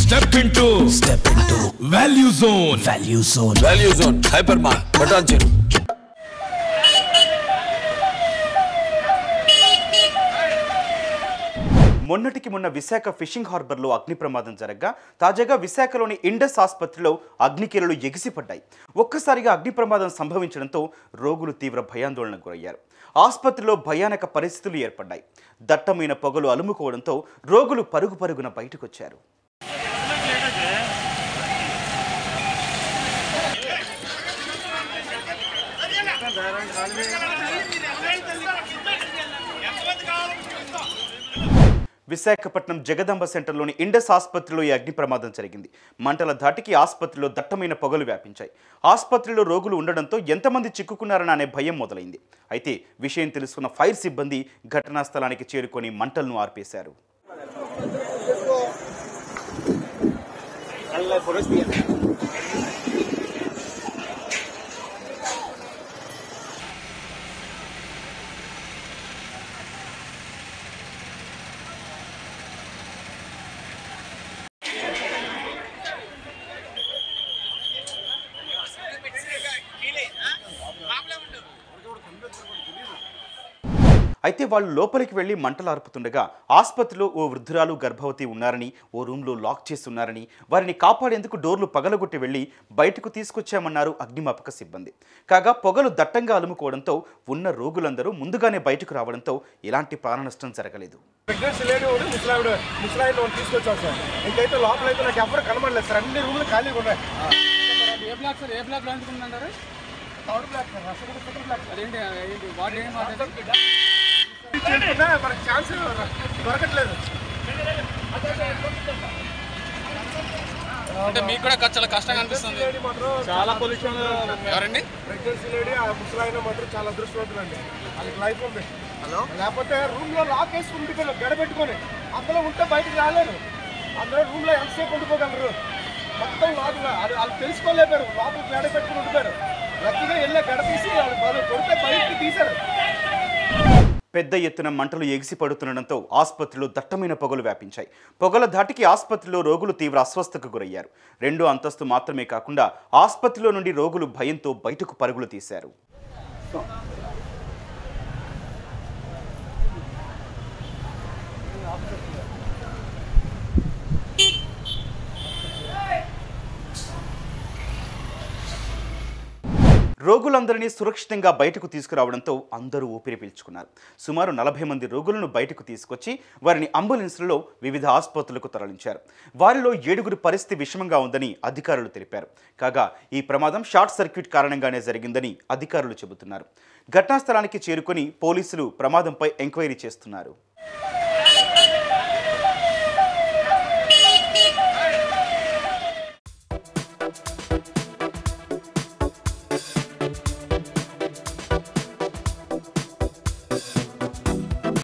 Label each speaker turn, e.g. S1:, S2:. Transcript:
S1: Step into Value Zone.
S2: Value Zone. Hypermart. Button.
S3: మొన్నటికి మొన్న Visakha fishing హార్బర్లో అగ్ని ప్రమాదం జరగగా తాజాగా విశాఖలోని ఇండస్ ఆసుపత్రిలో అగ్నికీలలు ఎగిసిపడ్డాయి. ఒక్కసారిగా అగ్ని ప్రమాదం సంభవించడంతో రోగులు తీవ్ర భయాందోళనకు గురయ్యారు. ఆసుపత్రిలో భయానక పరిస్థితులు ఏర్పడ్డాయి. దట్టమైన పొగలు అలుముకోవడంతో రోగులు పరుగున బయటకొచ్చారు. విశాఖపట్నం జగదంబ సెంటర్లోని ఇండస్ ఆసుపత్రిలో ఈ అగ్ని ప్రమాదం జరిగింది. మంటల ధాటికి ఆసుపత్రిలో దట్టమైన పొగలు వ్యాపించాయి. ఆసుపత్రిలో రోగులు ఉండడంతో ఎంతమంది చిక్కుకున్నారని అనే భయం మొదలైంది. అయితే విషయం తెలుసుకున్న ఫైర్ సిబ్బంది ఘటనా స్థలానికి చేరుకొని మంటలను ఆర్పేశారు. అయితే వాళ్ళు లోపలికి వెళ్లి మంటలు ఆర్పుతుండగా ఆసుపత్రిలో ఓ వృద్ధురాలు గర్భవతి ఉన్నారని, ఓ రూమ్లో లాక్ చేస్తున్నారని, వారిని కాపాడేందుకు డోర్లు పగలగొట్టి వెళ్లి బయటకు తీసుకొచ్చామన్నారు అగ్నిమాపక సిబ్బంది. కాగా పొగలు దట్టంగా అలుముకోవడంతో ఉన్న రోగులందరూ ముందుగానే బయటకు రావడంతో ఎలాంటి ప్రాణ నష్టం జరగలేదు.
S4: మనకు ఛాన్స్ దొరకట్లేదు.
S5: అంటే మీకు కూడా చాలా కష్టంగా అనిపిస్తుంది.
S4: చాలా పొల్యూషన్.
S5: ఎవరండి?
S4: ప్రెగ్నెన్సీ లేడీ ఆ ముసలాయన మాత్రం చాలా అదృష్టవంతులండి. వాళ్ళకి లైఫ్ ఉంది. లేకపోతే రూమ్ లో లాక్ వేసి ఉండిపోయారు, గడబెట్టుకొని. అందులో ఉంటే బయటకు రాలేరు. అందులో రూమ్ లో ఎంతసేపు ఉండిపోగలరు? మొత్తం లోపల వాళ్ళు తెలుసుకోలేపారు. లోపల గడబెట్టుకుని ఉండిపోయారు. లక్కీగా వెళ్ళే గడ తీసి వాళ్ళు కొడితే బయటకి తీశారు.
S3: పెద్ద ఎత్తున మంటలు ఎగిసి పడుతుండడంతో ఆసుపత్రిలో దట్టమైన పొగలు వ్యాపించాయి. పొగల ధాటికి ఆసుపత్రిలో రోగులు తీవ్ర అస్వస్థతకు గురయ్యారు. 2వ అంతస్తు మాత్రమే కాకుండా ఆసుపత్రిలో నుండి రోగులు భయంతో బయటకు పరుగులు తీశారు. రోగులందరినీ సురక్షితంగా బయటకు తీసుకురావడంతో అందరూ ఊపిరి పీల్చుకున్నారు. సుమారు 40 మంది రోగులను బయటకు తీసుకొచ్చి వారిని అంబులెన్స్లలో వివిధ ఆసుపత్రులకు తరలించారు. వారిలో 7గురి పరిస్థితి విషమంగా ఉందని అధికారులు తెలిపారు. కాగా ఈ ప్రమాదం షార్ట్ సర్క్యూట్ కారణంగానే జరిగిందని అధికారులు చెబుతున్నారు. ఘటనా స్థలానికి చేరుకొని పోలీసులు ప్రమాదంపై ఎంక్వైరీ చేస్తున్నారు.